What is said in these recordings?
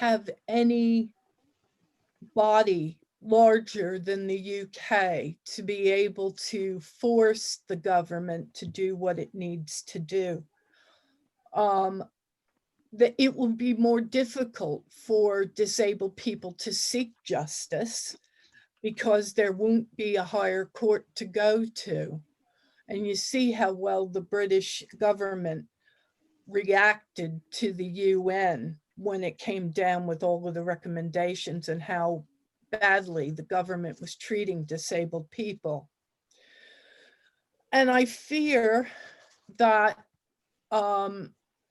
have any body larger than the UK to be able to force the government to do what it needs to do. That it will be more difficult for disabled people to seek justice because there won't be a higher court to go to. And you see how well the British government reacted to the UN when it came down with all of the recommendations and how badly the government was treating disabled people. And I fear that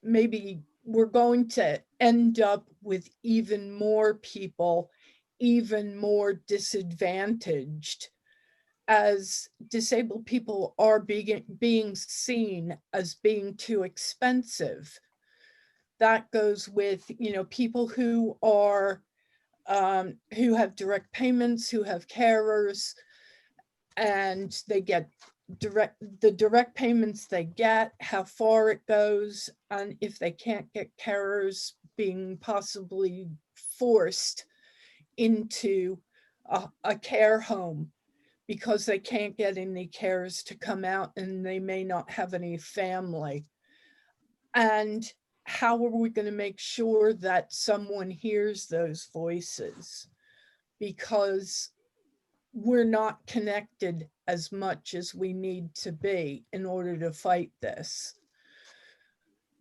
maybe we're going to end up with even more people, even more disadvantaged, as disabled people are being seen as being too expensive. That goes with, you know, people who are who have direct payments, who have carers, and they get the direct payments they get, how far it goes, and if they can't get carers, being possibly forced into a care home because they can't get any carers to come out and they may not have any family. And how are we going to make sure that someone hears those voices? Because we're not connected as much as we need to be in order to fight this.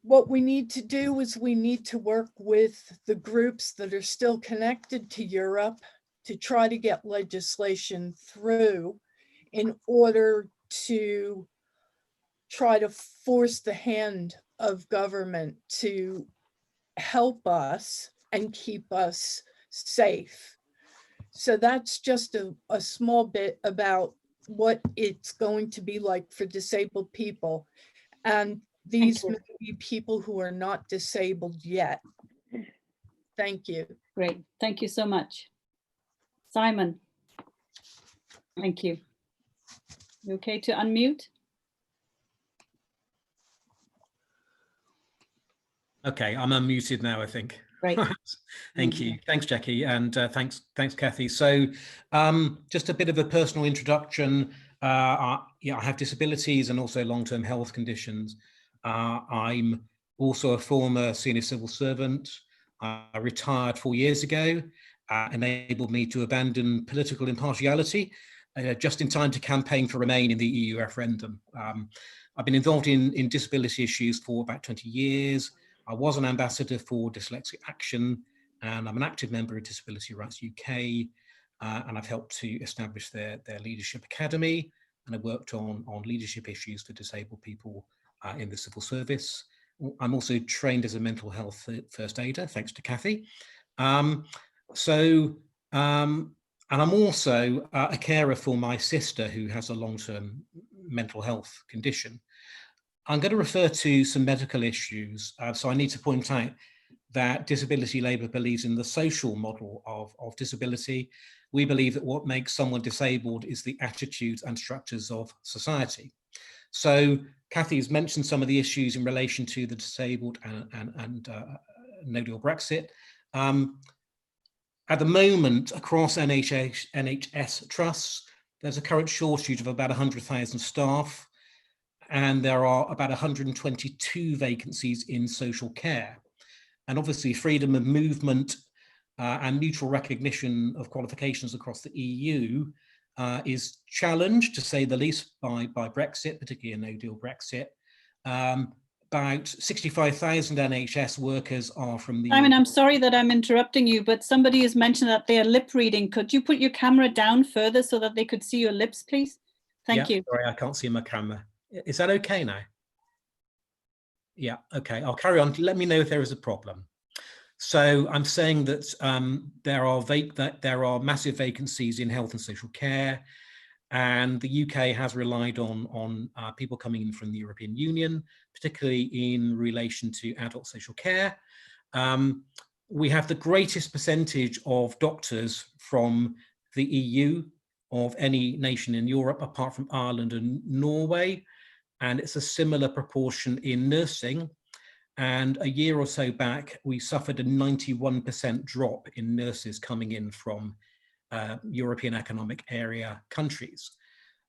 What we need to do is we need to work with the groups that are still connected to Europe to try to get legislation through in order to try to force the hand of government to help us and keep us safe. So that's just a small bit about what it's going to be like for disabled people. And these may be people who are not disabled yet. Thank you. Great, thank you so much. Simon, thank you. You okay to unmute? Okay, I'm unmuted now, I think. Great. Thank you. Thanks, Jackie, and thanks, Kathy. So just a bit of a personal introduction. I have disabilities and also long-term health conditions. I'm also a former senior civil servant. I retired 4 years ago, enabled me to abandon political impartiality just in time to campaign for Remain in the EU referendum. I've been involved in disability issues for about 20 years. I was an ambassador for Dyslexia Action, and I'm an active member of Disability Rights UK, and I've helped to establish their leadership academy, and I worked on leadership issues for disabled people in the civil service. I'm also trained as a mental health first aider, thanks to Kathy. And I'm also a carer for my sister who has a long-term mental health condition. I'm going to refer to some medical issues. So I need to point out that Disability Labour believes in the social model of disability. We believe that what makes someone disabled is the attitudes and structures of society. So Kathy has mentioned some of the issues in relation to the disabled and no deal Brexit. At the moment, across NHS trusts, there's a current shortage of about 100,000 staff, and there are about 122 vacancies in social care. And obviously freedom of movement and mutual recognition of qualifications across the EU is challenged, to say the least, by Brexit, particularly a no-deal Brexit. About 65,000 NHS workers are from the— Simon, I'm sorry that I'm interrupting you, but somebody has mentioned that they are lip reading. Could you put your camera down further so that they could see your lips, please? Thank you. Sorry, I can't see my camera. Is that okay now? Yeah, okay, I'll carry on. Let me know if there is a problem. So I'm saying that there are massive vacancies in health and social care, and the UK has relied on people coming in from the European Union, particularly in relation to adult social care. We have the greatest percentage of doctors from the EU of any nation in Europe, apart from Ireland and Norway, and it's a similar proportion in nursing. And a year or so back, we suffered a 91% drop in nurses coming in from European Economic Area countries.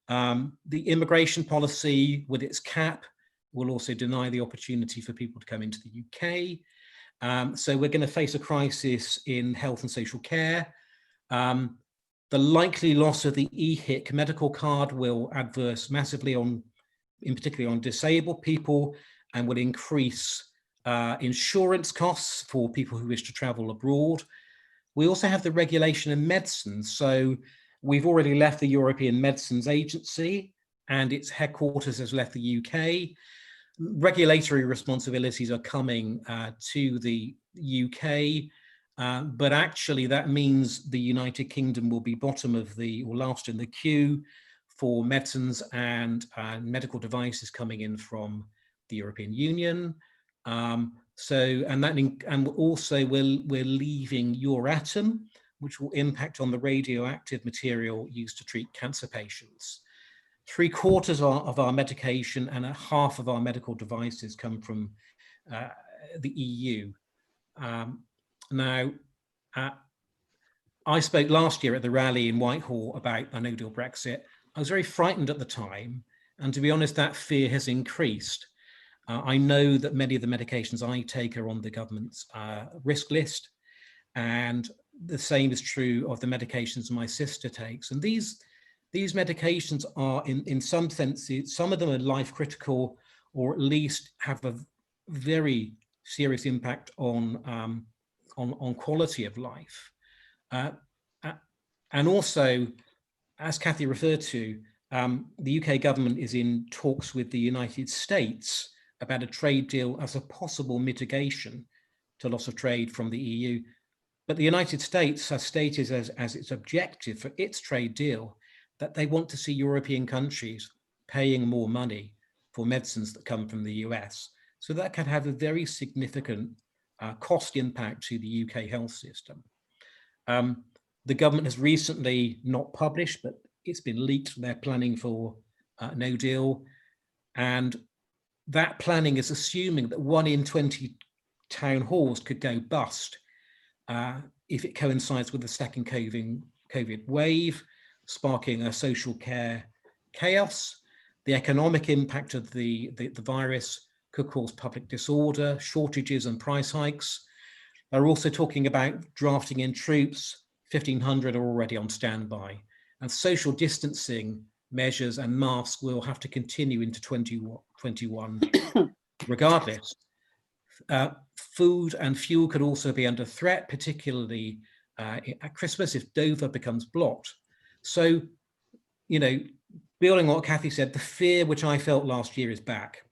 The immigration policy with its cap will also deny the opportunity for people to come into the UK. So we're going to face a crisis in health and social care. The likely loss of the EHIC medical card will adverse massively on, in particular on disabled people, and will increase insurance costs for people who wish to travel abroad. We also have the regulation of medicines. So we've already left the European Medicines Agency and its headquarters has left the UK. Regulatory responsibilities are coming to the UK, but actually that means the United Kingdom will be bottom of the, or last in the queue for medicines and medical devices coming in from the European Union. And also we're leaving Euratom, which will impact on the radioactive material used to treat cancer patients. 3/4 of our medication and half of our medical devices come from the EU. I spoke last year at the rally in Whitehall about a no-deal Brexit. I was very frightened at the time, and to be honest, that fear has increased. I know that many of the medications I take are on the government's risk list, and the same is true of the medications my sister takes. And these medications are, in some senses, some of them are life critical, or at least have a very serious impact on quality of life. And also, as Kathy referred to, the UK government is in talks with the United States about a trade deal as a possible mitigation to loss of trade from the EU. But the United States has stated as its objective for its trade deal that they want to see European countries paying more money for medicines that come from the US. So that can have a very significant cost impact to the UK health system. The government has recently not published, but it's been leaked, they're planning for no deal. And that planning is assuming that 1 in 20 town halls could go bust if it coincides with the second COVID wave, sparking a social care chaos. The economic impact of the virus could cause public disorder, shortages and price hikes. They're also talking about drafting in troops. 1,500 are already on standby. And social distancing measures and masks will have to continue into 2021 regardless. Food and fuel could also be under threat, particularly at Christmas if Dover becomes blocked. So, you know, building on what Kathy said, the fear which I felt last year is back.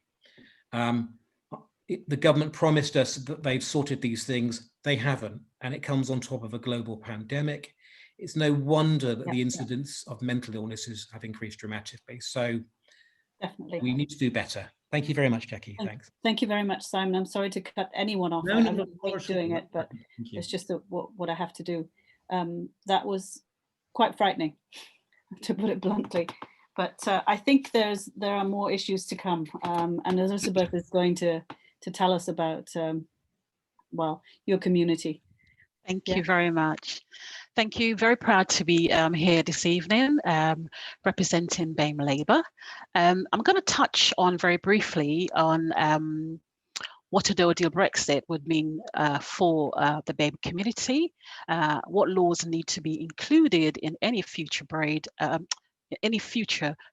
The government promised us that they've sorted these things. They haven't, and it comes on top of a global pandemic. It's no wonder that the incidence of mental illnesses have increased dramatically. So definitely, we need to do better. Thank you very much, Jackie. Thanks. Thank you very much, Simon. I'm sorry to cut anyone off. I really hate doing it, but it's just what I have to do. That was quite frightening, to put it bluntly. But I think there are more issues to come, and Elizabeth is going to tell us about, well, your community. Thank you very much. Thank you. Very proud to be here this evening, representing BAME Labour. I'm going to touch on very briefly on what a no-deal Brexit would mean for the BAME community, what laws need to be included in any future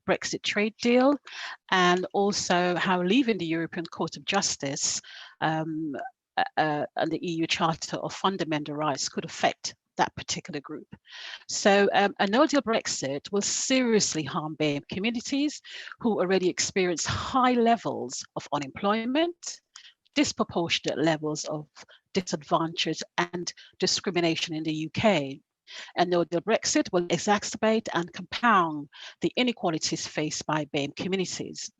Brexit trade deal, and also how leaving the European Court of Justice and the EU Charter of Fundamental Rights could affect that particular group. So a no-deal Brexit will seriously harm BAME communities who already experience high levels of unemployment, disproportionate levels of disadvantage and discrimination in the UK. And no deal Brexit will exacerbate and compound the inequalities faced by BAME communities.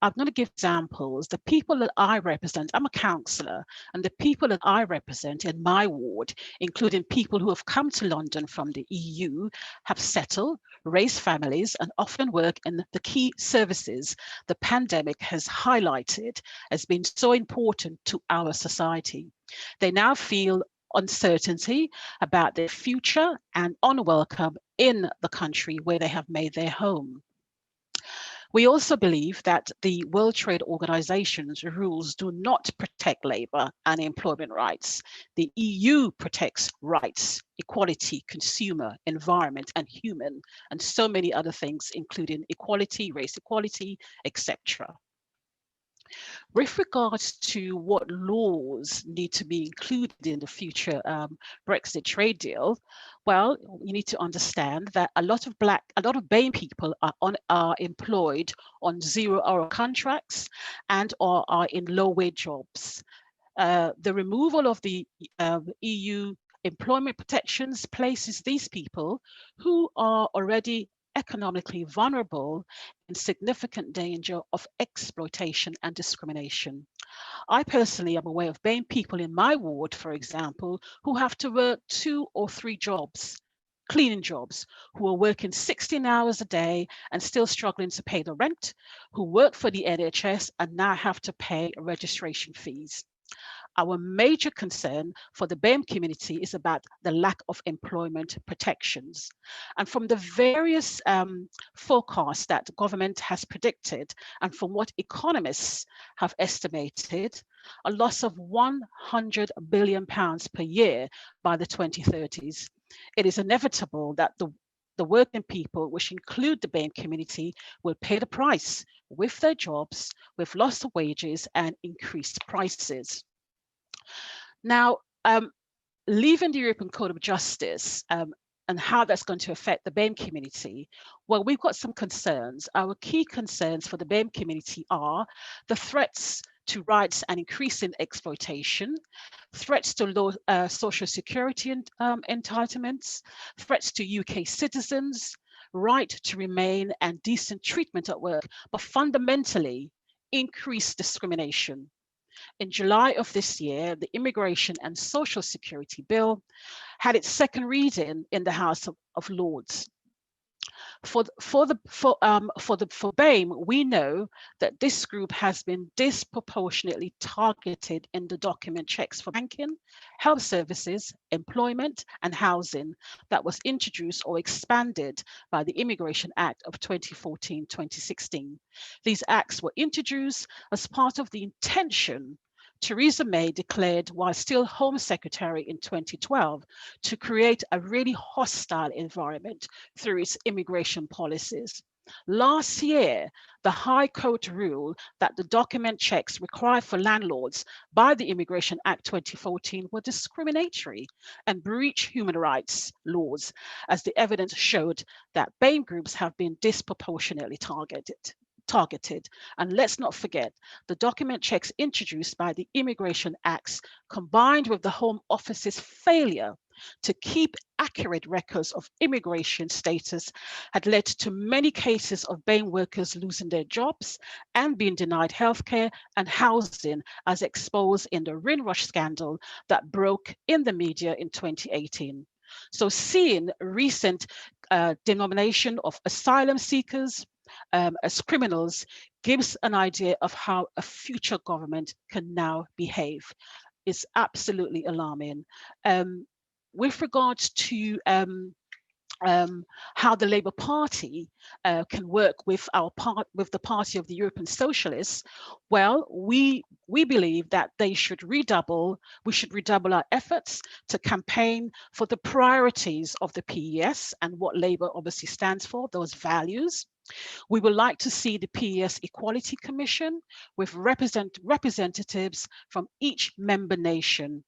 I'm going to give examples. The people that I represent, I'm a councillor, and the people that I represent in my ward, including people who have come to London from the EU, have settled, raised families, and often work in the key services the pandemic has highlighted as being so important to our society. They now feel uncertainty about their future and unwelcome in the country where they have made their home. We also believe that the World Trade Organization's rules do not protect labour and employment rights. The EU protects rights, equality, consumer, environment, and human, and so many other things, including equality, race equality, etc. With regards to what laws need to be included in the future Brexit trade deal, well, you need to understand that a lot of BAME people are employed on 0-hour contracts and or are in low-wage jobs. The removal of the EU employment protections places these people who are already economically vulnerable in significant danger of exploitation and discrimination. I personally am aware of BAME people in my ward, for example, who have to work 2 or 3 jobs, cleaning jobs, who are working 16 hours a day and still struggling to pay the rent, who work for the NHS and now have to pay registration fees. Our major concern for the BAME community is about the lack of employment protections. And from the various forecasts that the government has predicted, and from what economists have estimated, a loss of £100 billion per year by the 2030s, it is inevitable that the working people, which include the BAME community, will pay the price with their jobs, with loss of wages and increased prices. Now, leaving the European Court of Justice and how that's going to affect the BAME community, well, we've got some concerns. Our key concerns for the BAME community are the threats to rights and increasing exploitation, threats to low social security entitlements, threats to UK citizens, right to remain and decent treatment at work, but fundamentally increased discrimination. In July of this year, the Immigration and Social Security Bill had its second reading in the House of Lords. For BAME, we know that this group has been disproportionately targeted in the document checks for banking, health services, employment, and housing that was introduced or expanded by the Immigration Act of 2014-2016. These acts were introduced as part of the intention Theresa May declared while still Home Secretary in 2012 to create a really hostile environment through its immigration policies. Last year, the High Court ruled that the document checks required for landlords by the Immigration Act 2014 were discriminatory and breach human rights laws, as the evidence showed that BAME groups have been disproportionately targeted. And let's not forget, the document checks introduced by the Immigration Acts, combined with the Home Office's failure to keep accurate records of immigration status, had led to many cases of BAME workers losing their jobs and being denied healthcare and housing, as exposed in the Windrush scandal that broke in the media in 2018. So seeing recent denomination of asylum seekers as criminals gives an idea of how a future government can now behave. It's absolutely alarming. With regards to how the Labour Party can work with the Party of the European Socialists, well, we believe that we should redouble our efforts to campaign for the priorities of the PES and what Labour obviously stands for, those values. We would like to see the PES Equality Commission with representatives from each member nation.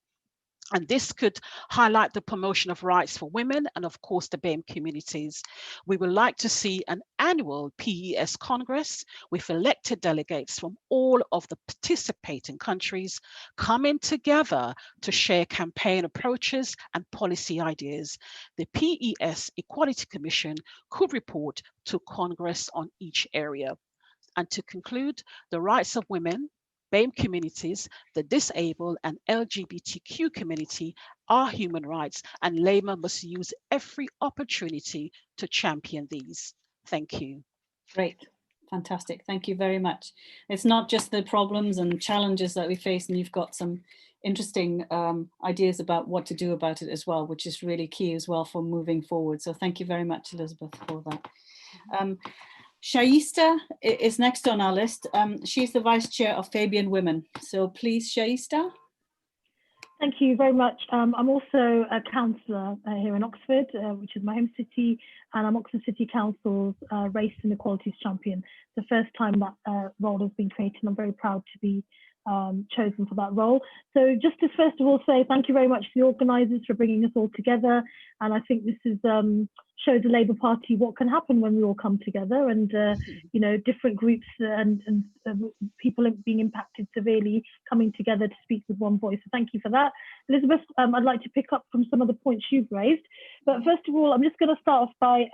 And this could highlight the promotion of rights for women and, of course, the BAME communities. We would like to see an annual PES Congress with elected delegates from all of the participating countries coming together to share campaign approaches and policy ideas. The PES Equality Commission could report to Congress on each area. And to conclude, the rights of women, BAME communities, the disabled and LGBTQ community are human rights, and Labour must use every opportunity to champion these. Thank you. Great, fantastic. Thank you very much. It's not just the problems and challenges that we face, and you've got some interesting ideas about what to do about it as well, which is really key as well for moving forward. So thank you very much, Elizabeth, for that. Shaista is next on our list. She's the Vice Chair of Fabian Women. So please, Shaista. Thank you very much. I'm also a councillor here in Oxford, which is my home city, and I'm Oxford City Council's Race and Equalities Champion. The first time that role has been created. I'm very proud to be chosen for that role. So just to first of all say thank you very much to the organisers for bringing us all together, and I think this is shows the Labour Party what can happen when we all come together, and you know, different groups and people being impacted severely coming together to speak with one voice. So thank you for that, Elizabeth. I'd like to pick up from some of the points you've raised, but first of all, I'm just going to start off by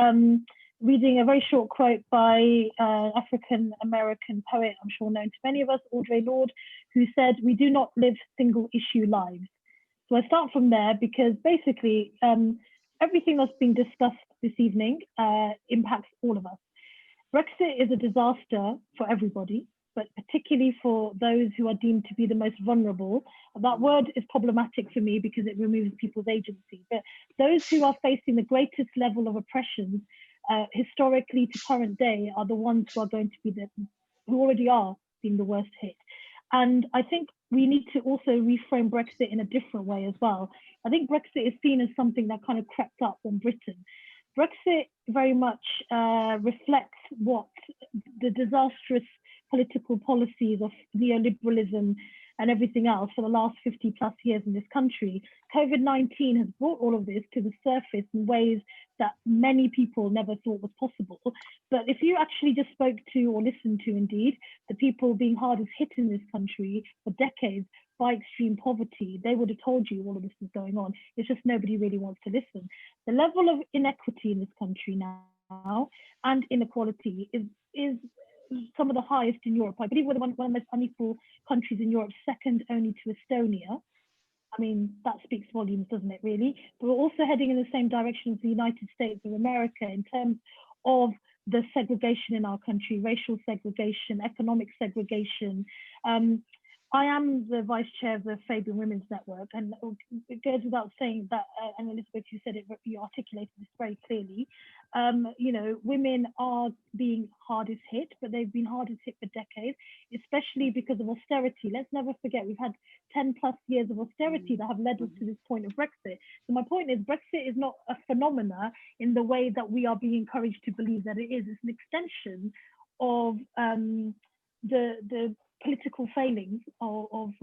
reading a very short quote by African-American poet, I'm sure known to many of us, Audre Lorde, who said, "We do not live single-issue lives." So I start from there because basically everything that's been discussed this evening impacts all of us. Brexit is a disaster for everybody, but particularly for those who are deemed to be the most vulnerable. That word is problematic for me because it removes people's agency, but those who are facing the greatest level of oppression historically to current day are the ones who are going to be who already are being the worst hit. And I think we need to also reframe Brexit in a different way as well. I think Brexit is seen as something that kind of crept up on Britain. Brexit very much reflects what the disastrous political policies of neoliberalism and everything else for the last 50 plus years in this country. COVID-19 has brought all of this to the surface in ways that many people never thought was possible. But if you actually just spoke to, or listened to indeed, the people being hardest hit in this country for decades by extreme poverty, they would have told you all of this is going on. It's just nobody really wants to listen. The level of inequity in this country now and inequality is some of the highest in Europe. I believe we're one of the most unequal countries in Europe, second only to Estonia. I mean, that speaks volumes, doesn't it, really? But we're also heading in the same direction as the United States of America in terms of the segregation in our country, racial segregation, economic segregation. I am the vice chair of the Fabian Women's Network, and it goes without saying that, and Elizabeth, you said it, you articulated this very clearly. You know, women are being hardest hit, but they've been hardest hit for decades, especially because of austerity. Let's never forget, we've had 10 plus years of austerity that have led us to this point of Brexit. So my point is, Brexit is not a phenomena in the way that we are being encouraged to believe that it is. It's an extension of the political failings of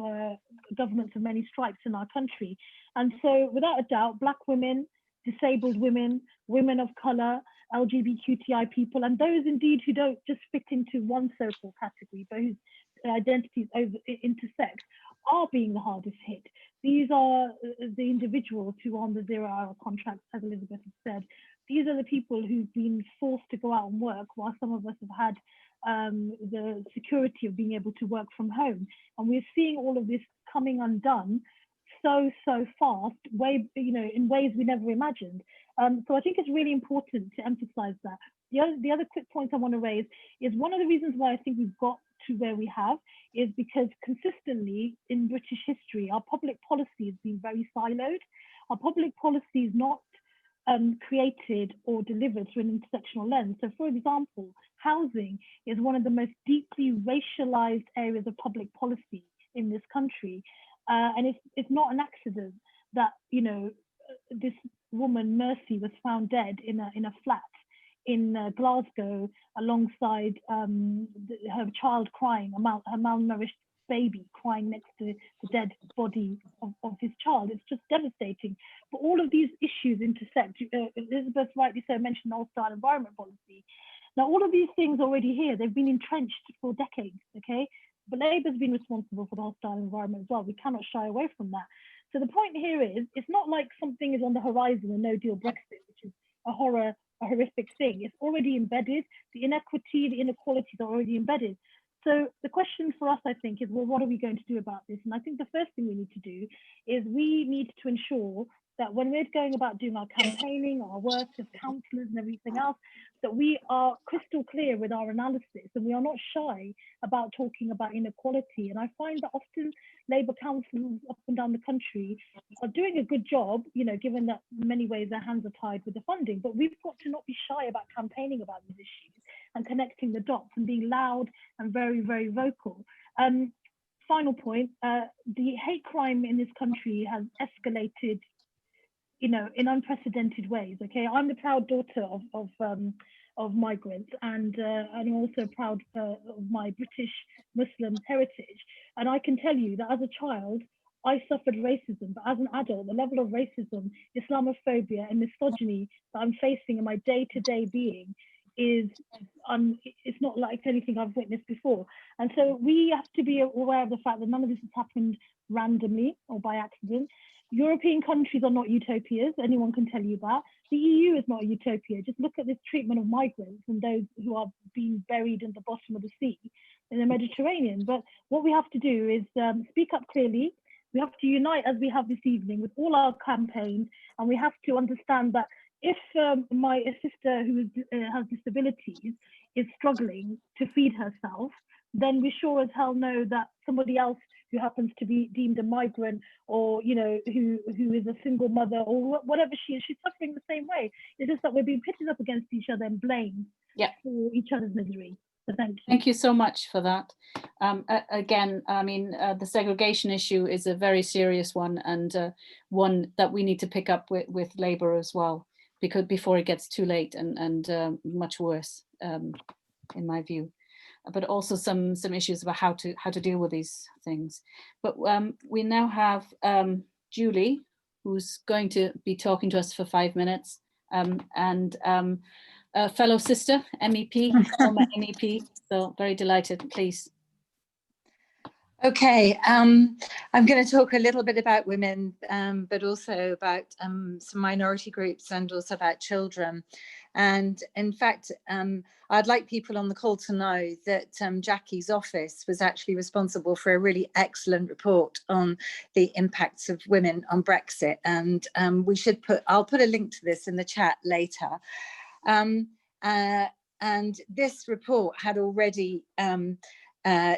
governments of many stripes in our country. And so without a doubt, Black women, disabled women, women of colour, LGBTQI people, and those indeed who don't just fit into one social category, but whose identities intersect, are being the hardest hit. These are the individuals who are on the 0-hour contracts, as Elizabeth has said. These are the people who've been forced to go out and work, while some of us have had the security of being able to work from home. And we're seeing all of this coming undone so fast, in ways we never imagined. So I think it's really important to emphasize that. The other quick point I want to raise is one of the reasons why I think we've got to where we have is because consistently in British history, our public policy has been very siloed. Our public policy is not created or delivered through an intersectional lens. So for example, housing is one of the most deeply racialized areas of public policy in this country. And it's not an accident that, you know, this woman, Mercy, was found dead in a flat in Glasgow alongside her child crying, her malnourished baby crying next to the dead body of his child. It's just devastating. But all of these issues intersect. Elizabeth rightly so mentioned hostile environment policy. Now, all of these things already here, they've been entrenched for decades, okay? But Labour's been responsible for the hostile environment as well. We cannot shy away from that. So the point here is, it's not like something is on the horizon, a no-deal Brexit, which is a horrific thing. It's already embedded. The inequity, the inequalities are already embedded. So the question for us, I think, is, well, what are we going to do about this? And I think the first thing we need to do is we need to ensure that when we're going about doing our campaigning, our work as councillors and everything else, that we are crystal clear with our analysis and we are not shy about talking about inequality. And I find that often Labour councils up and down the country are doing a good job, you know, given that in many ways their hands are tied with the funding, but we've got to not be shy about campaigning about these issues and connecting the dots and being loud and very, very vocal. Final point, the hate crime in this country has escalated, you know, in unprecedented ways. Okay, I'm the proud daughter of migrants, and I'm also proud of my British Muslim heritage. And I can tell you that as a child, I suffered racism, but as an adult, the level of racism, Islamophobia, and misogyny that I'm facing in my day-to-day being is it's not like anything I've witnessed before. And so we have to be aware of the fact that none of this has happened randomly or by accident. European countries are not utopias, anyone can tell you that. The EU is not a utopia. Just look at this treatment of migrants and those who are being buried in the bottom of the sea in the Mediterranean. But what we have to do is speak up clearly. We have to unite, as we have this evening, with all our campaigns, and we have to understand that if my sister who has disabilities is struggling to feed herself, then we sure as hell know that somebody else who happens to be deemed a migrant, or you know, who is a single mother or whatever she is, she's suffering the same way. It's just that we're being pitted up against each other and blamed for each other's misery. So thank you. Thank you so much for that. Again, I mean, the segregation issue is a very serious one, and one that we need to pick up with Labour as well, because before it gets too late and much worse, in my view. But also some issues about how to deal with these things. But we now have Julie, who's going to be talking to us for 5 minutes, and a fellow sister, MEP, former MEP, so very delighted, please. Okay, I'm going to talk a little bit about women, but also about some minority groups and also about children. And in fact, I'd like people on the call to know that Jackie's office was actually responsible for a really excellent report on the impacts of women on Brexit. And I'll put a link to this in the chat later. And this report had already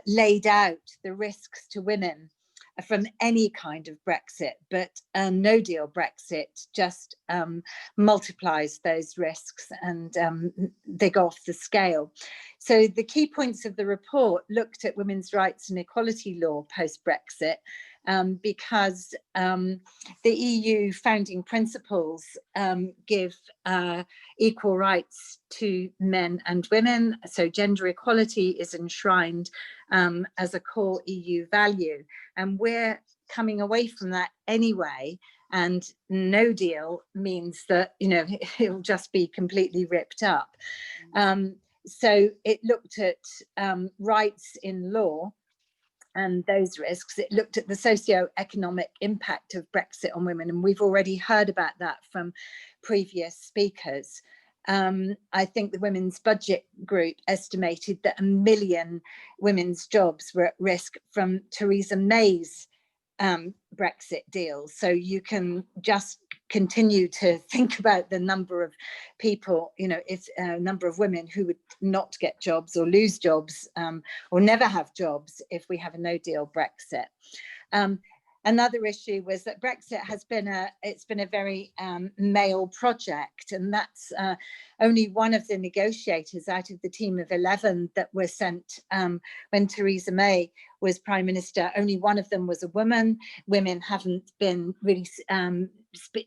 laid out the risks to women from any kind of Brexit, but no deal Brexit just multiplies those risks, and they go off the scale. So the key points of the report looked at women's rights and equality law post-Brexit, because the EU founding principles give equal rights to men and women. So gender equality is enshrined as a core EU value. And we're coming away from that anyway. And no deal means that, you know, it'll just be completely ripped up. So it looked at rights in law and those risks. It looked at the socio-economic impact of Brexit on women, and we've already heard about that from previous speakers. I think the Women's Budget Group estimated that 1 million women's jobs were at risk from Theresa May's Brexit deal. So you can just continue to think about the number of people, you know, it's a number of women who would not get jobs or lose jobs or never have jobs if we have a no deal Brexit. Another issue was that Brexit has been a very male project, and that's only one of the negotiators out of the team of 11 that were sent when Theresa May was Prime Minister. Only one of them was a woman. Women haven't been really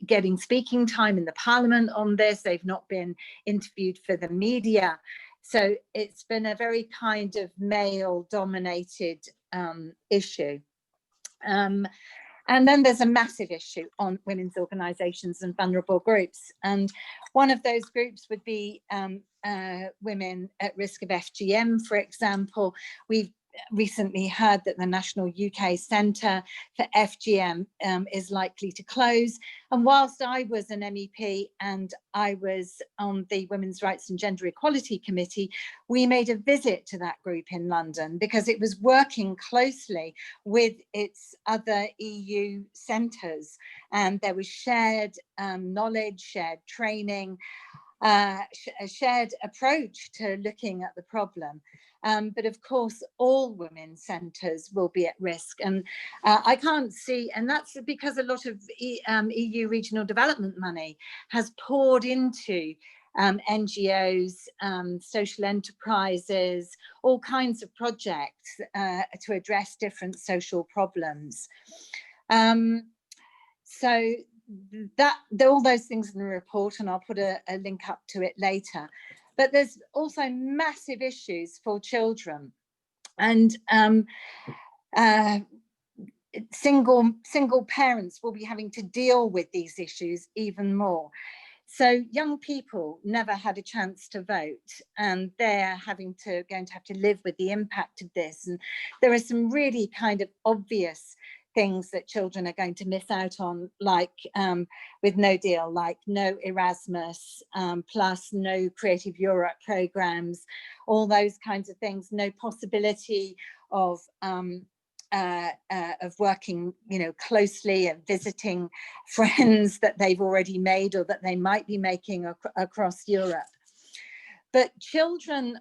getting speaking time in the Parliament on this. They've not been interviewed for the media So it's been a very kind of male-dominated issue. And then there's a massive issue on women's organisations and vulnerable groups. And one of those groups would be women at risk of FGM, for example. We've recently heard that the National UK Centre for FGM is likely to close. And whilst I was an MEP and I was on the Women's Rights and Gender Equality Committee, we made a visit to that group in London because it was working closely with its other EU centres, and there was shared knowledge, shared training, a shared approach to looking at the problem. But of course, all women's centres will be at risk. And I can't see, and that's because a lot of EU regional development money has poured into NGOs, social enterprises, all kinds of projects to address different social problems. So all those things in the report, and I'll put a link up to it later. But there's also massive issues for children, and single parents will be having to deal with these issues even more. So young people never had a chance to vote, and they're going to have to live with the impact of this. And there are some really kind of obvious things that children are going to miss out on, like with no deal, like no Erasmus, plus no Creative Europe programs, all those kinds of things, no possibility of working, closely and visiting friends that they've already made or that they might be making across Europe. But children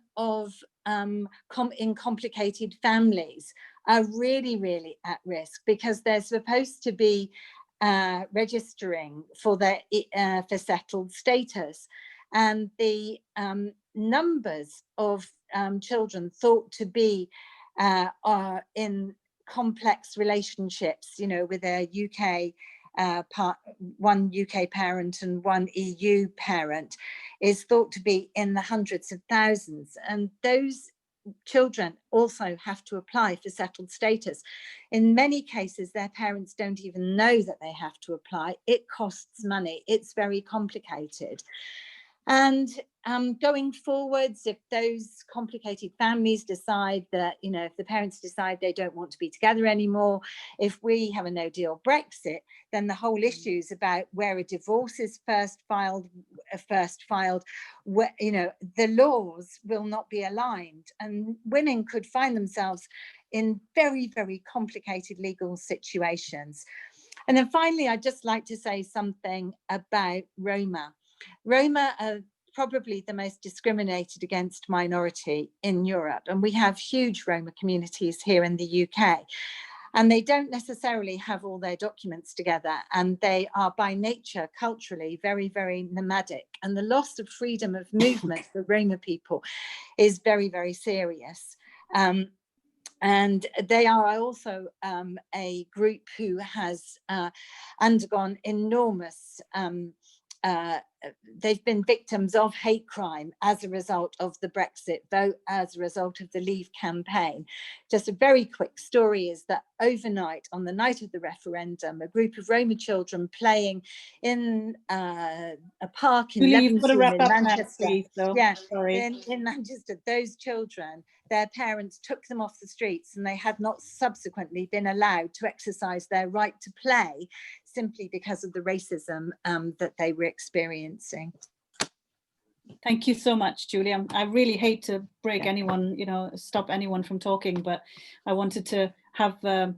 in complicated families are really, really at risk because they're supposed to be registering for their for settled status, and the numbers of children thought to be are in complex relationships, with their one UK parent and one EU parent, is thought to be in the hundreds of thousands, and those children also have to apply for settled status. In many cases, their parents don't even know that they have to apply. It costs money. It's very complicated. And going forwards, if those complicated families decide that, if the parents decide they don't want to be together anymore, if we have a no-deal Brexit, then the whole issues about where a divorce is first filed, where, the laws will not be aligned, and women could find themselves in very, very complicated legal situations. And then finally, I'd just like to say something about Roma. Roma are probably the most discriminated against minority in Europe, and we have huge Roma communities here in the UK, and they don't necessarily have all their documents together, and they are by nature culturally very, very nomadic, and the loss of freedom of movement for Roma people is very, very serious. And they are also a group who has undergone enormous they've been victims of hate crime as a result of the Brexit vote, as a result of the Leave campaign. Just a very quick story is that overnight, on the night of the referendum, a group of Roma children playing in a park in Levenshulme in Manchester. In Manchester, those children, their parents took them off the streets, and they had not subsequently been allowed to exercise their right to play simply because of the racism that they were experiencing. Thank you so much, Julie. I really hate to break anyone, stop anyone from talking, but I wanted to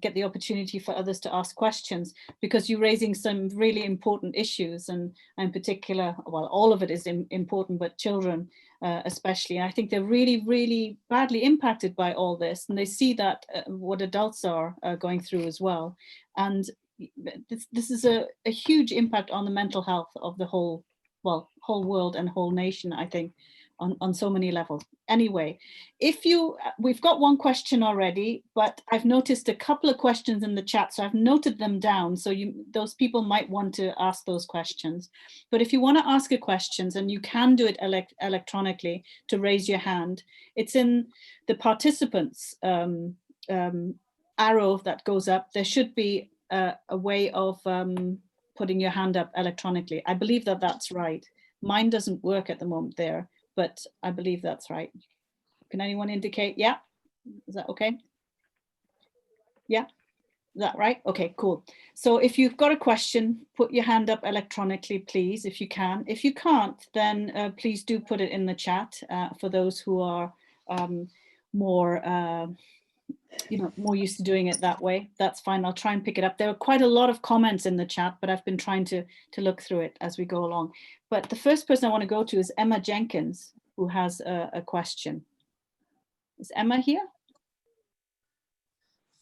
get the opportunity for others to ask questions, because you're raising some really important issues, and in particular, well, all of it is important, but children especially. And I think they're really, really badly impacted by all this, and they see that what adults are going through as well. And this is a huge impact on the mental health of the whole world and whole nation, I think, on so many levels. Anyway, we've got one question already, but I've noticed a couple of questions in the chat, so I've noted them down. So those people might want to ask those questions. But if you want to ask a questions, and you can do it electronically to raise your hand, it's in the participants arrow that goes up. There should be a way of putting your hand up electronically. I believe that that's right. Mine doesn't work at the moment there, but I believe that's right. Can anyone indicate? Yeah, is that okay? Yeah, is that right? Okay, cool. So if you've got a question, put your hand up electronically, please, if you can. If you can't, then please do put it in the chat for those who are more more used to doing it that way. That's fine. I'll try and pick it up. There are quite a lot of comments in the chat, but I've been trying to look through it as we go along. But the first person I want to go to is Emma Jenkins, who has a question. Is Emma here?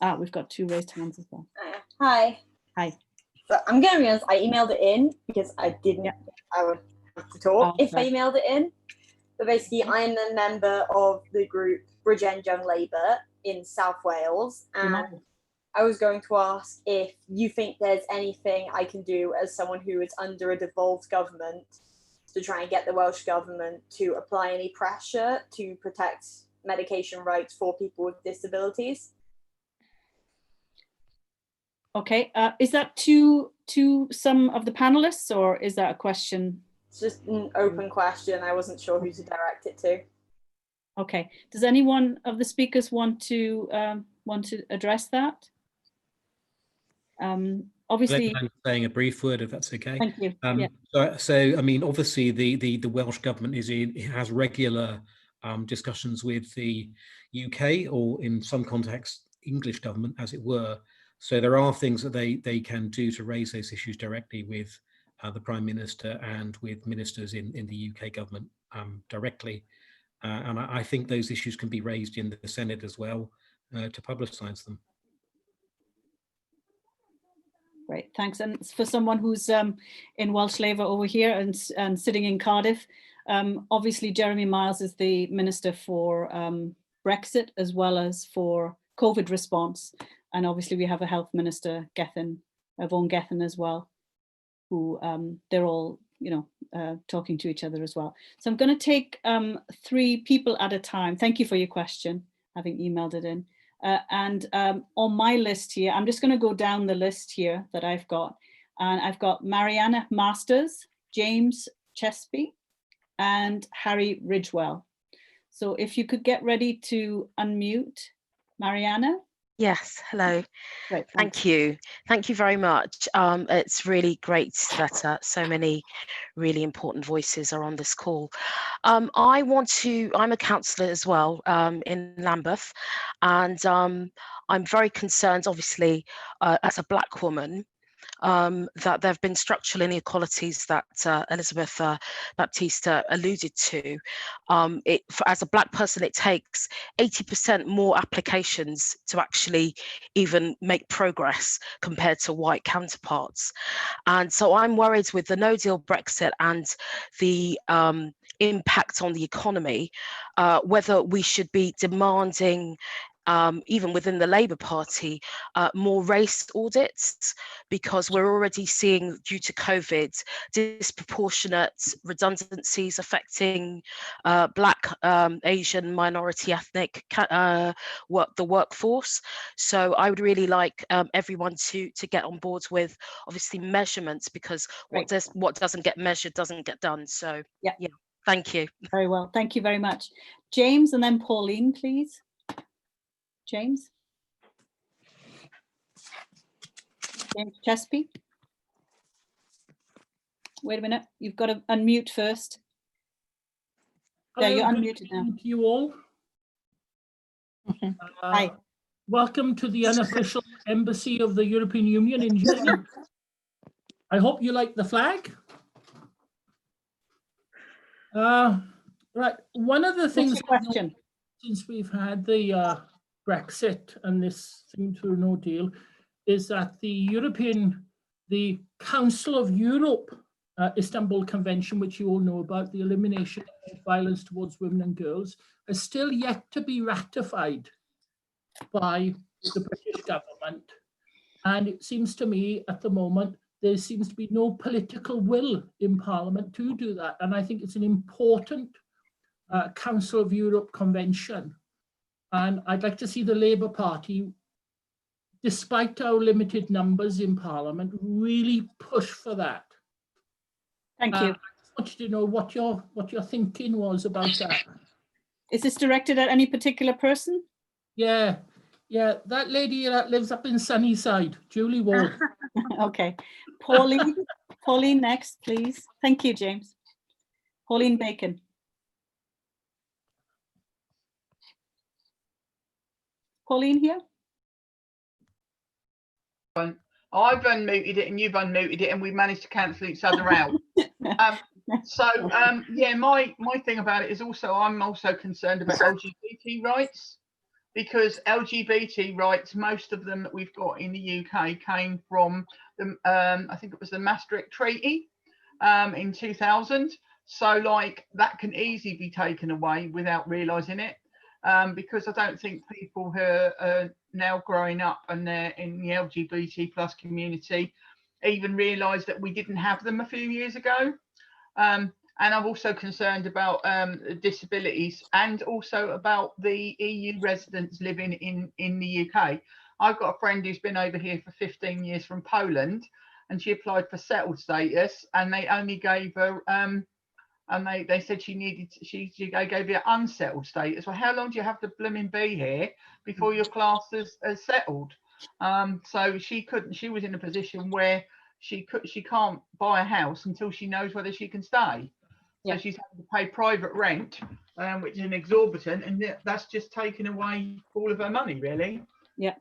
Ah, we've got 2 raised hands as well. Hi. Hi. So I'm going to be honest, I emailed it in because I didn't, I would have to talk if I emailed it in. But basically, I am a member of the group Bridge End Young Labour in South Wales, and I was going to ask if you think there's anything I can do as someone who is under a devolved government to try and get the Welsh Government to apply any pressure to protect medication rights for people with disabilities. Okay, is that to some of the panelists, or is that a question? It's just an open question. I wasn't sure who to direct it to. Okay. Does anyone of the speakers want to address that? Obviously, I'm saying a brief word, if that's okay. Thank you. So I mean, obviously, the Welsh government has regular discussions with the UK, or in some contexts, English government, as it were. So there are things that they can do to raise those issues directly with the Prime Minister and with ministers in the UK government directly. And I think those issues can be raised in the Senate as well to publicise them. Great, thanks. And for someone who's in Welsh Labour over here and sitting in Cardiff, obviously Jeremy Miles is the Minister for Brexit as well as for COVID response. And obviously we have a Health Minister, Vaughan Gethin as well, who they're all, talking to each other as well. So I'm going to take 3 people at a time. Thank you for your question, having emailed it in. And on my list here, I'm just going to go down the list here that I've got. And I've got Mariana Masters, James Chespy, and Harry Ridgewell. So if you could get ready to unmute, Mariana. Yes, hello. Great, thank you. Thank you very much. It's really great that so many really important voices are on this call. I'm a councillor as well in Lambeth, and I'm very concerned, obviously, as a Black woman, that there have been structural inequalities that Elizabeth Baptiste alluded to. As a Black person, it takes 80% more applications to actually even make progress compared to white counterparts. And so I'm worried with the no-deal Brexit and the impact on the economy, whether we should be demanding even within the Labour Party, more race audits, because we're already seeing, due to COVID, disproportionate redundancies affecting Black, Asian, minority ethnic the workforce. So I would really like everyone to get on board with, obviously, measurements, because what doesn't get measured doesn't get done. So yeah, thank you. Very well, thank you very much. James, and then Pauline, please. James Chespy. Wait a minute, you've got to unmute first. Hello, there, you're unmuted now. To you all. Hi. Welcome to the unofficial embassy of the European Union in Jenkins. I hope you like the flag. Right, one of the things since we've had the Brexit and this thing through no deal is that the Council of Europe Istanbul Convention, which you all know about, the elimination of violence towards women and girls, is still yet to be ratified by the British government. And it seems to me at the moment, there seems to be no political will in Parliament to do that. And I think it's an important Council of Europe convention. And I'd like to see the Labour Party, despite our limited numbers in Parliament, really push for that. Thank you. I just want you to know what your thinking was about that. Is this directed at any particular person? Yeah, that lady that lives up in Sunnyside, Julie Ward. Okay, Pauline next, please. Thank you, James. Pauline Bacon. Pauline here? I've unmuted it and you've unmuted it and we've managed to cancel each other out. Yeah, my thing about it is also, I'm also concerned about LGBT rights, because LGBT rights, most of them that we've got in the UK came from the, I think it was the Maastricht Treaty in 2000. So like that can easily be taken away without realising it. Because I don't think people who are now growing up and they're in the LGBT plus community even realise that we didn't have them a few years ago. And I'm also concerned about disabilities and also about the EU residents living in the UK. I've got a friend who's been over here for 15 years from Poland, and she applied for settled status and they only gave her and they said she gave you unsettled status. Well, how long do you have to blooming be here before your class is settled? So she was in a position where she can't buy a house until she knows whether she can stay. So she's having to pay private rent, which is an exorbitant, and that's just taken away all of her money, really. Yeah.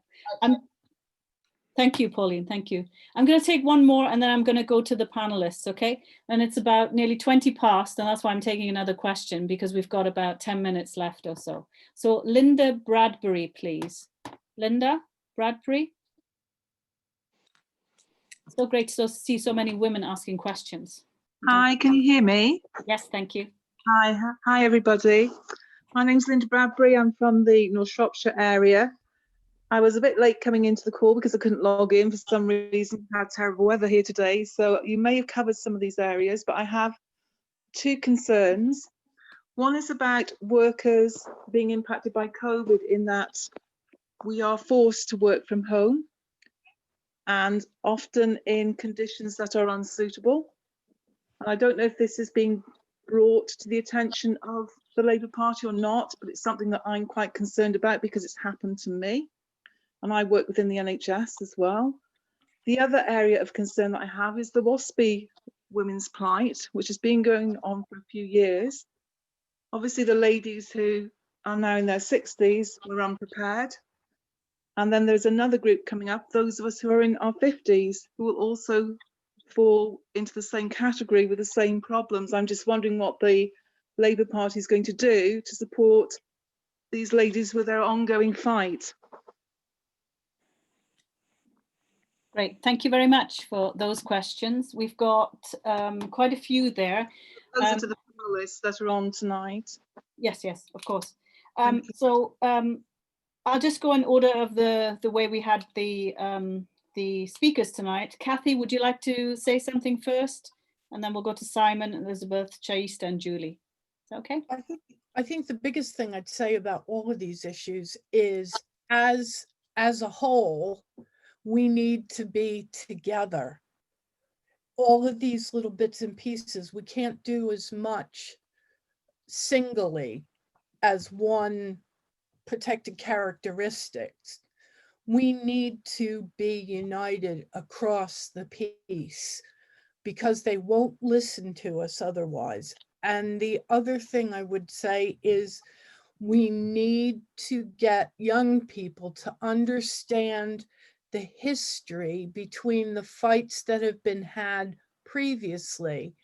Thank you, Pauline. Thank you. I'm going to take one more and then I'm going to go to the panelists, okay? And it's about nearly 20 past, and that's why I'm taking another question, because we've got about 10 minutes left or so. So Linda Bradbury, please. Linda Bradbury. So great to see so many women asking questions. Hi, can you hear me? Yes, thank you. Hi everybody. My name's Linda Bradbury. I'm from the North Shropshire area. I was a bit late coming into the call because I couldn't log in for some reason. We had terrible weather here today, so you may have covered some of these areas, but I have two concerns. One is about workers being impacted by COVID, in that we are forced to work from home and often in conditions that are unsuitable. And I don't know if this is being brought to the attention of the Labour Party or not, but it's something that I'm quite concerned about because it's happened to me. And I work within the NHS as well. The other area of concern that I have is the Waspi women's plight, which has been going on for a few years. Obviously, the ladies who are now in their 60s were unprepared. And then there's another group coming up, those of us who are in our 50s, who will also fall into the same category with the same problems. I'm just wondering what the Labour Party is going to do to support these ladies with their ongoing fight. Great, thank you very much for those questions. We've got quite a few there. Those are to the panelists that are on tonight. Yes, of course. I'll just go in order of the way we had the speakers tonight. Kathy, would you like to say something first? And then we'll go to Simon, Elizabeth, Shaista and Julie. Is that okay? I think the biggest thing I'd say about all of these issues is as a whole, we need to be together. All of these little bits and pieces, we can't do as much singly as one protected characteristics. We need to be united across the piece because they won't listen to us otherwise. And the other thing I would say is we need to get young people to understand the history between the fights that have been had previously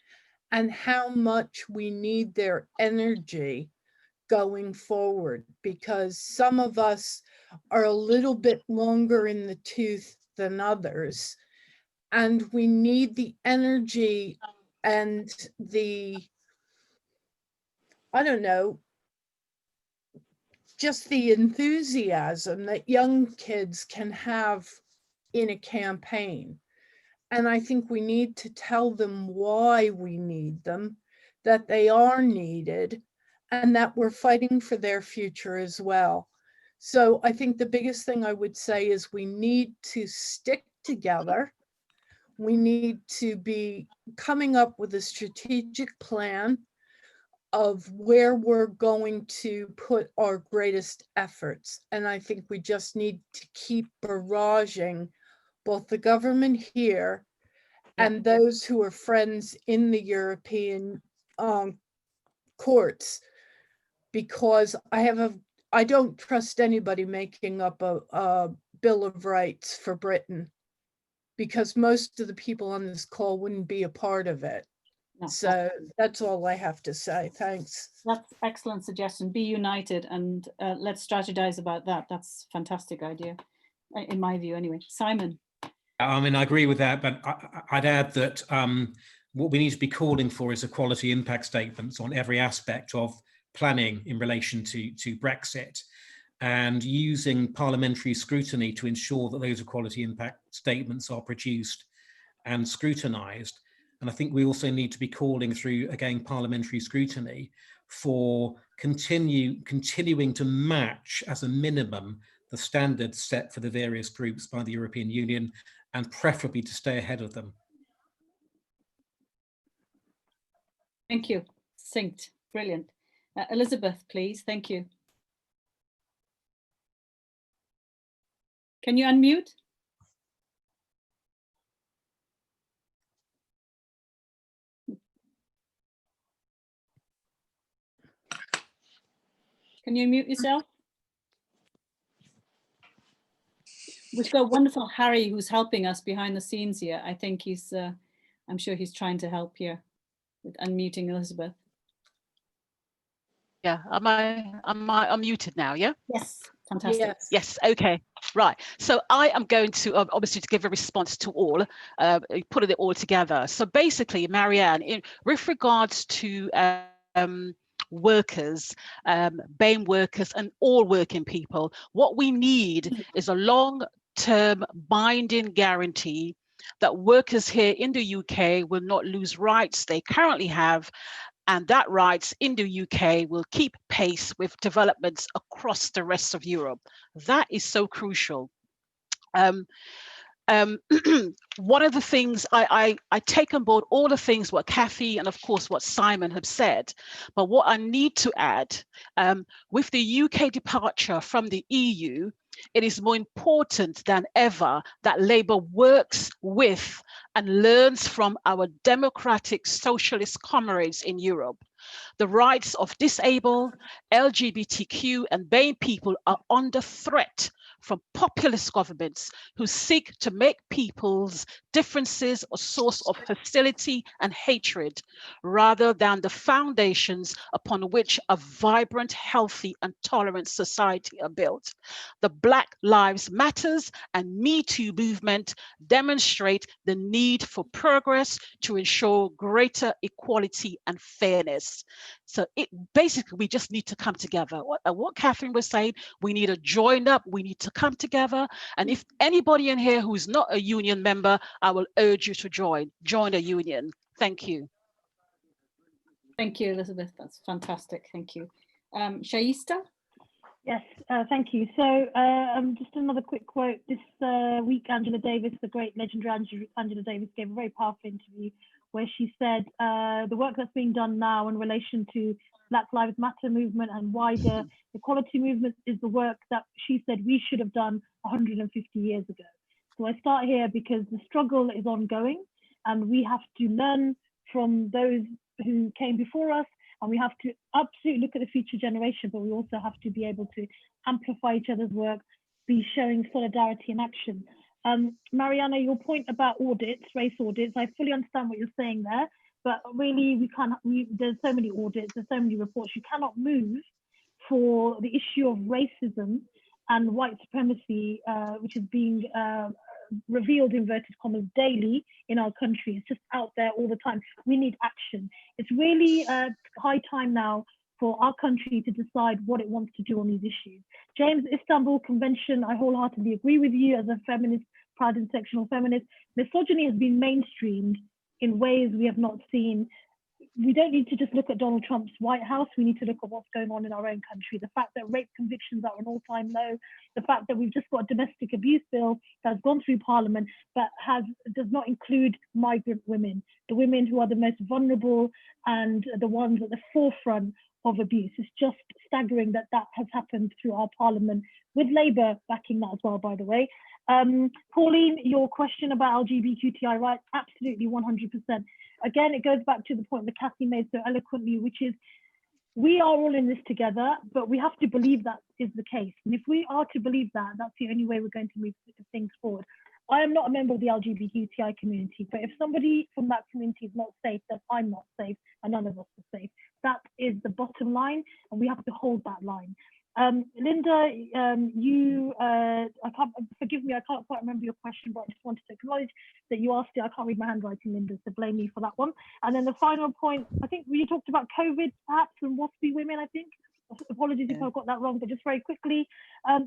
and how much we need their energy going forward, because some of us are a little bit longer in the tooth than others, and we need the energy and the, I don't know, just the enthusiasm that young kids can have in a campaign. And I think we need to tell them why we need them, that they are needed, and that we're fighting for their future as well. So I think the biggest thing I would say is we need to stick together. We need to be coming up with a strategic plan of where we're going to put our greatest efforts. And I think we just need to keep barraging both the government here and those who are friends in the European courts, because I don't trust anybody making up a Bill of Rights for Britain, because most of the people on this call wouldn't be a part of it. No, so that's all I have to say. Thanks. That's excellent suggestion. Be united, and let's strategize about that. That's a fantastic idea, in my view anyway. Simon. I mean, I agree with that, but I'd add that what we need to be calling for is equality impact statements on every aspect of planning in relation to Brexit, and using parliamentary scrutiny to ensure that those equality impact statements are produced and scrutinised. And I think we also need to be calling through, again, parliamentary scrutiny for continuing to match as a minimum the standards set for the various groups by the European Union, and preferably to stay ahead of them. Thank you. Succinct. Brilliant. Elizabeth, please. Thank you. Can you unmute? Can you unmute yourself? We've got wonderful Harry who's helping us behind the scenes here. I think he's, I'm sure he's trying to help here with unmuting Elizabeth. Yeah, am I unmuted now? Yeah. Yes, fantastic. Yes. Okay. Right. So I am going to obviously to give a response to all, putting it all together. So basically, Marianne, with regards to workers, BAME workers, and all working people, what we need is a long-term binding guarantee that workers here in the UK will not lose rights they currently have, and that rights in the UK will keep pace with developments across the rest of Europe. That is so crucial. One of the things I take on board all the things what Kathy and of course what Simon have said, but what I need to add, with the UK departure from the EU, it is more important than ever that Labour works with and learns from our democratic socialist comrades in Europe. The rights of disabled, LGBTQ and BAME people are under threat from populist governments who seek to make people's differences a source of hostility and hatred, rather than the foundations upon which a vibrant, healthy and tolerant society are built. The Black Lives Matters and Me Too movement demonstrate the need for progress to ensure greater equality and fairness. So basically, we just need to come together. What Catherine was saying, we need to join up, we need to come together. And if anybody in here who's not a union member, I will urge you to join a union. Thank you. Thank you, Elizabeth. That's fantastic. Thank you. Shaista? Yes, thank you. So just another quick quote. This week, Angela Davis, the great legendary Angela Davis, gave a very powerful interview where she said the work that's being done now in relation to Black Lives Matter movement and wider equality movements is the work that she said we should have done 150 years ago. So I start here because the struggle is ongoing and we have to learn from those who came before us, and we have to absolutely look at the future generation, but we also have to be able to amplify each other's work, be showing solidarity in action. Mariana, your point about audits, race audits, I fully understand what you're saying there, but really there's so many audits, there's so many reports, you cannot move for the issue of racism and white supremacy, which is being revealed, inverted commas, daily in our country. It's just out there all the time. We need action. It's really high time now for our country to decide what it wants to do on these issues. James, Istanbul Convention, I wholeheartedly agree with you as a feminist, proud intersectional feminist. Misogyny has been mainstreamed in ways we have not seen. We don't need to just look at Donald Trump's White House. We need to look at what's going on in our own country. The fact that rape convictions are an all-time low, the fact that we've just got a domestic abuse bill that's gone through Parliament but does not include migrant women, the women who are the most vulnerable and the ones at the forefront of abuse. It's just staggering that that has happened through our Parliament, with Labour backing that as well, by the way. Pauline, your question about LGBTQI rights, absolutely 100%. Again, it goes back to the point that Kathy made so eloquently, which is we are all in this together, but we have to believe that is the case. And if we are to believe that, that's the only way we're going to move things forward. I am not a member of the LGBTQI community, but if somebody from that community is not safe, then I'm not safe, and none of us are safe. That is the bottom line, and we have to hold that line. Linda, forgive me, I can't quite remember your question, but I just wanted to acknowledge that you asked it. I can't read my handwriting, Linda, so blame me for that one. And then the final point, I think we talked about COVID perhaps and Waspi women, I think. Apologies if I got that wrong, but just very quickly.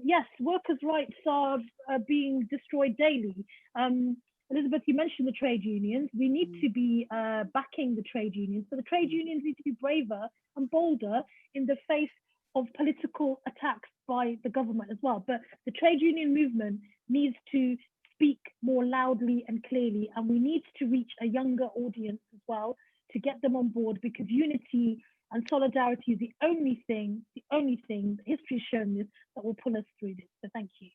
Yes, workers' rights are being destroyed daily. Elizabeth, you mentioned the trade unions. We need to be backing the trade unions. So the trade unions need to be braver and bolder in the face of political attacks by the government as well. But the trade union movement needs to speak more loudly and clearly, and we need to reach a younger audience as well to get them on board, because unity and solidarity is the only thing, history has shown this, that will pull us through this. So thank you.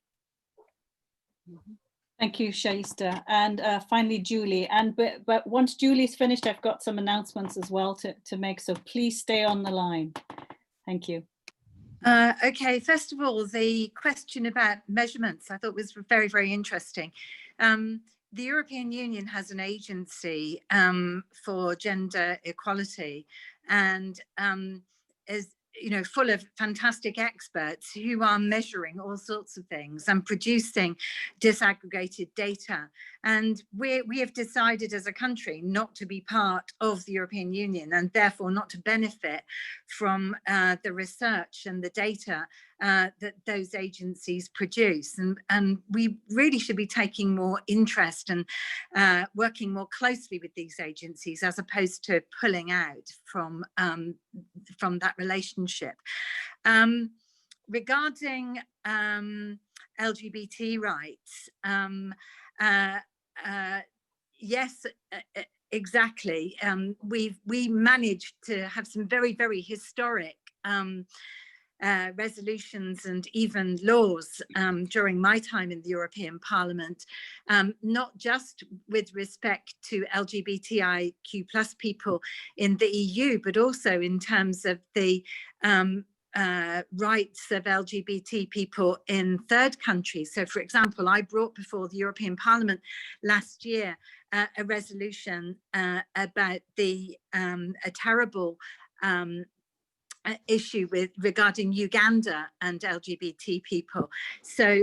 Thank you, Shaista. And finally, Julie. And but once Julie's finished, I've got some announcements as well to make, so please stay on the line. Thank you. Okay, first of all, the question about measurements I thought was very, very interesting. The European Union has an agency for gender equality, and is, you know, full of fantastic experts who are measuring all sorts of things and producing disaggregated data. And we have decided as a country not to be part of the European Union, and therefore not to benefit from the research and the data that those agencies produce. And we really should be taking more interest and working more closely with these agencies, as opposed to pulling out from that relationship. Regarding LGBT rights, yes, exactly. We managed to have some very, very historic resolutions and even laws during my time in the European Parliament, not just with respect to LGBTIQ+ people in the EU, but also in terms of the rights of LGBT people in third countries. So, for example, I brought before the European Parliament last year a resolution about a terrible issue regarding Uganda and LGBT people. So,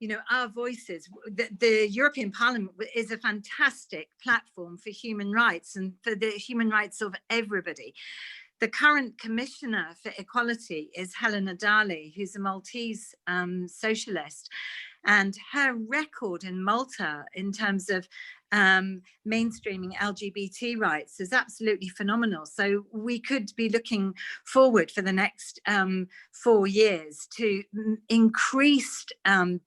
you know, our voices, the European Parliament is a fantastic platform for human rights and for the human rights of everybody. The current Commissioner for Equality is Helena Dalli, who's a Maltese socialist, and her record in Malta in terms of mainstreaming LGBT rights is absolutely phenomenal. So we could be looking forward for the next 4 years to increased,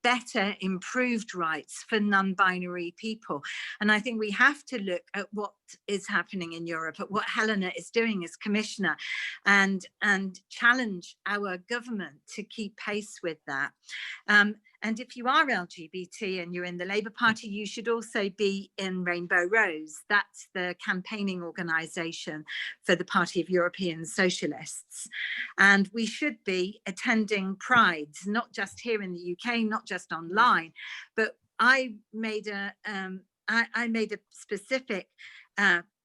better, improved rights for non-binary people. And I think we have to look at what is happening in Europe, at what Helena is doing as Commissioner, and challenge our government to keep pace with that. And if you are LGBT and you're in the Labour Party, you should also be in Rainbow Rose. That's the campaigning organisation for the Party of European Socialists. And we should be attending Prides, not just here in the UK, not just online, but I made a specific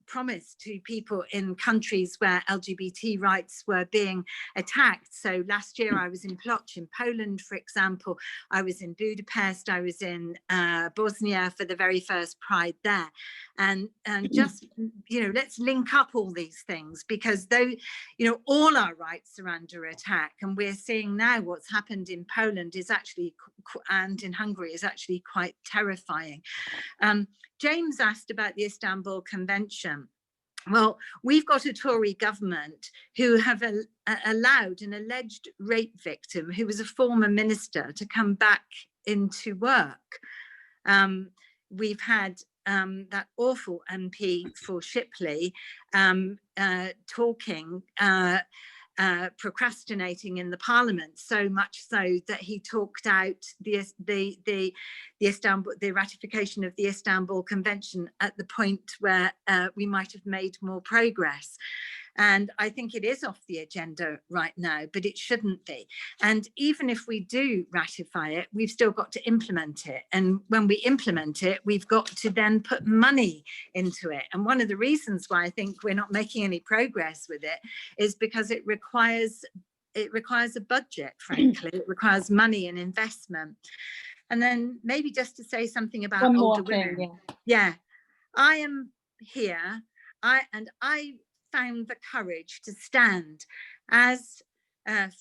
promised to people in countries where LGBT rights were being attacked. So last year I was in Plight in Poland, for example. I was in Budapest. I was in Bosnia for the very first Pride there. And just, you know, let's link up all these things, because though, you know, all our rights are under attack, and we're seeing now what's happened in Poland is actually, and in Hungary, is actually quite terrifying. James asked about the Istanbul Convention. Well, we've got a Tory government who have allowed an alleged rape victim who was a former minister to come back into work. We've had that awful MP for Shipley procrastinating in the Parliament, so much so that he talked out the ratification of the Istanbul Convention at the point where we might have made more progress. And I think it is off the agenda right now, but it shouldn't be. And even if we do ratify it, we've still got to implement it. And when we implement it, we've got to then put money into it. And one of the reasons why I think we're not making any progress with it is because it requires a budget, frankly. It requires money and investment. And then maybe just to say something about older women. Yeah, I am here. I found the courage to stand as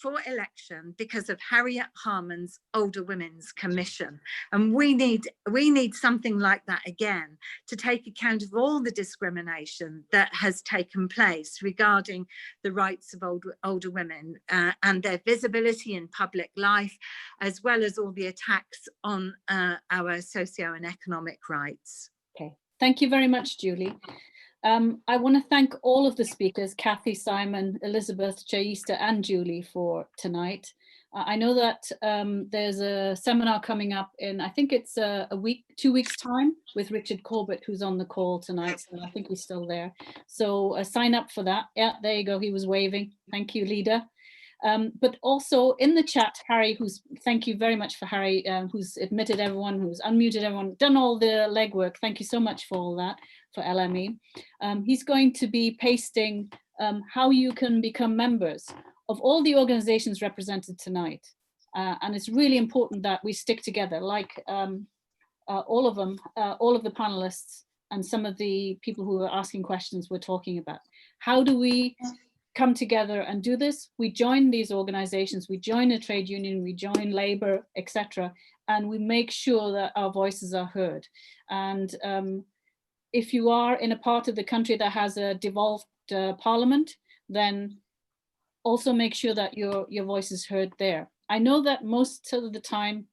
for election because of Harriet Harman's Older Women's Commission, and we need something like that again to take account of all the discrimination that has taken place regarding the rights of older women and their visibility in public life, as well as all the attacks on our socio and economic rights. Okay, thank you very much, Julie. I want to thank all of the speakers, Kathy, Simon, Elizabeth, Shaista and Julie for tonight. I know that there's a seminar coming up in, I think it's a week, 2 weeks time, with Richard Corbett, who's on the call tonight. So I think he's still there. So sign up for that. Yeah, there you go. He was waving. Thank you, leader. But also in the chat, Harry, thank you very much for Harry, who's admitted everyone, who's unmuted everyone, done all the legwork. Thank you so much for all that, for LME. He's going to be pasting how you can become members of all the organizations represented tonight. And it's really important that we stick together, like all of them, all of the panelists and some of the people who are asking questions we're talking about. How do we come together and do this? We join these organizations, we join a trade union, we join Labour, etc., and we make sure that our voices are heard. And if you are in a part of the country that has a devolved parliament, then also make sure that your voice is heard there. I know that most of the time,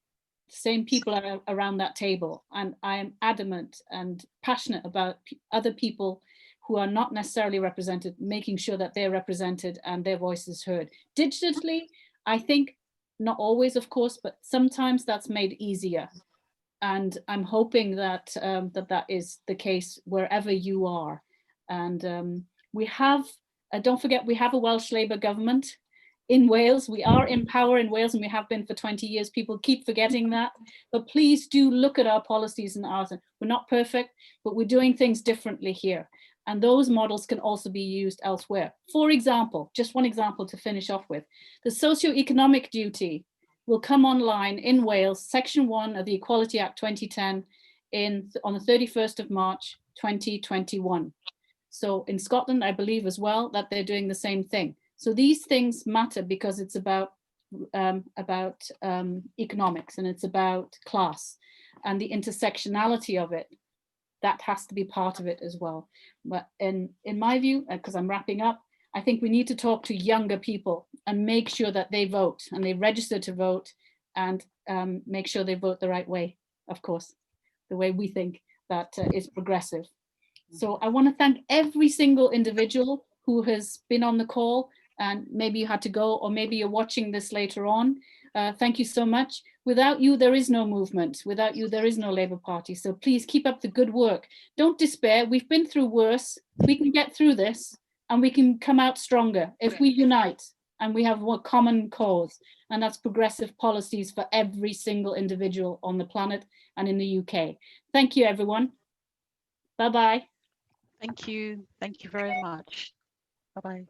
the same people are around that table, and I am adamant and passionate about other people who are not necessarily represented, making sure that they're represented and their voice is heard. Digitally, I think, not always, of course, but sometimes that's made easier. And I'm hoping that that is the case wherever you are. And we have, don't forget, we have a Welsh Labour government in Wales. We are in power in Wales, and we have been for 20 years. People keep forgetting that. But please do look at our policies and ours. We're not perfect, but we're doing things differently here. And those models can also be used elsewhere. For example, just one example to finish off with, the socio-economic duty will come online in Wales, Section 1 of the Equality Act 2010 on the 31st of March 2021. So in Scotland, I believe as well that they're doing the same thing. So these things matter because it's about economics, and it's about class and the intersectionality of it. That has to be part of it as well. But in my view, because I'm wrapping up, I think we need to talk to younger people and make sure that they vote and they register to vote, and make sure they vote the right way, of course, the way we think that is progressive. So I want to thank every single individual who has been on the call, and maybe you had to go, or maybe you're watching this later on. Thank you so much. Without you, there is no movement. Without you, there is no Labour Party. So please keep up the good work. Don't despair. We've been through worse. We can get through this, and we can come out stronger if we unite and we have one common cause, and that's progressive policies for every single individual on the planet and in the UK. Thank you, everyone. Bye-bye. Thank you. Thank you very much. Bye-bye.